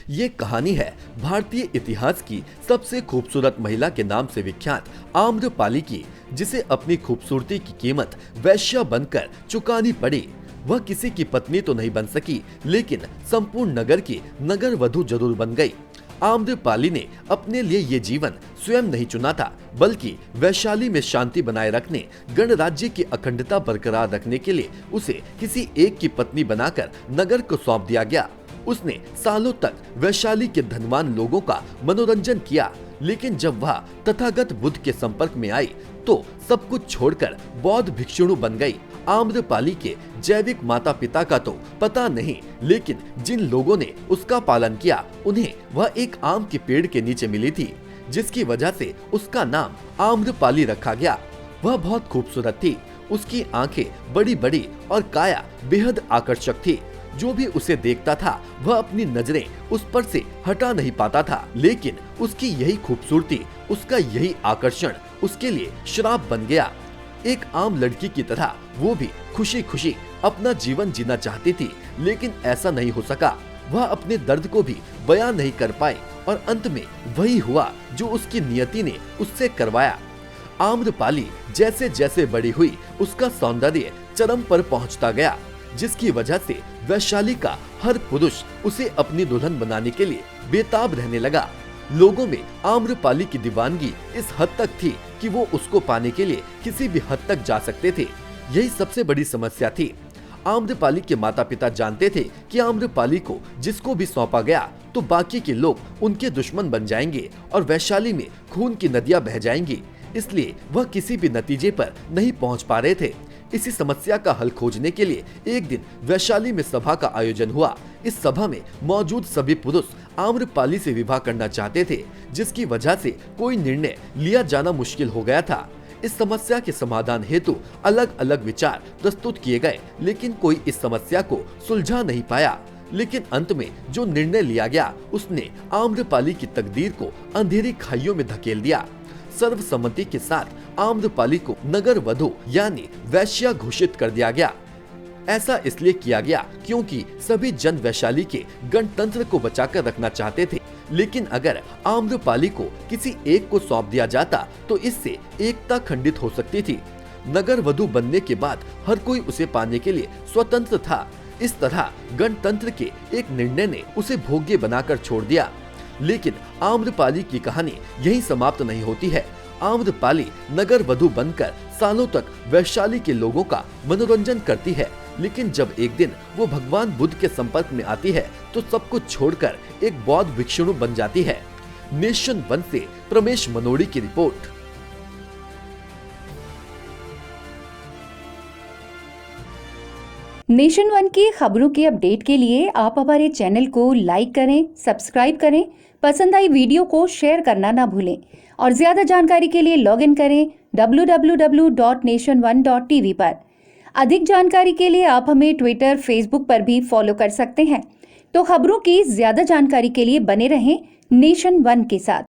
ये कहानी है भारतीय इतिहास की सबसे खूबसूरत महिला के नाम से विख्यात आम्रपाली की, जिसे अपनी खूबसूरती की कीमत वैश्या बनकर चुकानी पड़ी। वह किसी की पत्नी तो नहीं बन सकी, लेकिन संपूर्ण नगर की नगर वधू जरूर बन गई। आम्रपाली ने अपने लिए ये जीवन स्वयं नहीं चुना था, बल्कि वैशाली में शांति बनाए रखने, गणराज्य की अखंडता बरकरार रखने के लिए उसे किसी एक की पत्नी बनाकर नगर को सौंप दिया गया। उसने सालों तक वैशाली के धनवान लोगों का मनोरंजन किया, लेकिन जब वह तथागत बुद्ध के संपर्क में आई तो सब कुछ छोड़कर बौद्ध भिक्षुणी बन गई। आम्रपाली के जैविक माता पिता का तो पता नहीं, लेकिन जिन लोगों ने उसका पालन किया उन्हें वह एक आम के पेड़ के नीचे मिली थी, जिसकी वजह से उसका नाम आम्रपाली रखा गया। वह बहुत खूबसूरत थी, उसकी आंखें बड़ी बड़ी और काया बेहद आकर्षक थी। जो भी उसे देखता था वह अपनी नजरें उस पर से हटा नहीं पाता था, लेकिन उसकी यही खूबसूरती, उसका यही आकर्षण उसके लिए श्राप बन गया। एक आम लड़की की तरह वो भी खुशी खुशी अपना जीवन जीना चाहती थी, लेकिन ऐसा नहीं हो सका। वह अपने दर्द को भी बयां नहीं कर पाई और अंत में वही हुआ जो उसकी नियति ने उससे करवाया। आम्रपाली जैसे जैसे बड़ी हुई, उसका सौंदर्य चरम पर पहुंचता गया, जिसकी वजह से वैशाली का हर पुरुष उसे अपनी दुल्हन बनाने के लिए बेताब रहने लगा। लोगों में आम्रपाली की दीवानगी इस हद तक थी कि वो उसको पाने के लिए किसी भी हद तक जा सकते थे। यही सबसे बड़ी समस्या थी। आम्रपाली के माता पिता जानते थे कि आम्रपाली को जिसको भी सौंपा गया तो बाकी के लोग उनके दुश्मन बन जाएंगे और वैशाली में खून की नदियां बह जाएंगी, इसलिए वह किसी भी नतीजे पर नहीं पहुंच पा रहे थे। इसी समस्या का हल खोजने के लिए एक दिन वैशाली में सभा का आयोजन हुआ। इस सभा में मौजूद सभी पुरुष आम्रपाली से विवाह करना चाहते थे, जिसकी वजह से कोई निर्णय लिया जाना मुश्किल हो गया था। इस समस्या के समाधान हेतु अलग अलग विचार प्रस्तुत किए गए, लेकिन कोई इस समस्या को सुलझा नहीं पाया। लेकिन अंत में जो निर्णय लिया गया उसने आम्रपाली की तकदीर को अंधेरी खाइयों में धकेल दिया। सर्वसम्मति के साथ आम्रपाली को नगर वधू यानी वैश्या घोषित कर दिया गया। ऐसा इसलिए किया गया क्योंकि सभी जन वैशाली के गणतंत्र को बचाकर रखना चाहते थे, लेकिन अगर आम्रपाली को किसी एक को सौंप दिया जाता तो इससे एकता खंडित हो सकती थी। नगर वधू बनने के बाद हर कोई उसे पाने के लिए स्वतंत्र था। इस तरह गणतंत्र के एक निर्णय ने उसे भोग्य बनाकर छोड़ दिया। लेकिन आम्रपाली की कहानी यहीं समाप्त नहीं होती है। आम्रपाली नगर वधू बनकर सालों तक वैशाली के लोगों का मनोरंजन करती है, लेकिन जब एक दिन वो भगवान बुद्ध के संपर्क में आती है तो सब कुछ छोड़कर एक बौद्ध भिक्षुणी बन जाती है। नेशन वन से प्रमेश मनोड़ी की रिपोर्ट। नेशन वन की खबरों के अपडेट के लिए आप हमारे चैनल को लाइक करें, सब्सक्राइब करें, पसंद आई वीडियो को शेयर करना ना भूलें और ज्यादा जानकारी के लिए लॉग इन करें www.nation1.tv पर। अधिक जानकारी के लिए आप हमें ट्विटर, फेसबुक पर भी फॉलो कर सकते हैं। तो खबरों की ज्यादा जानकारी के लिए बने रहें नेशन वन के साथ।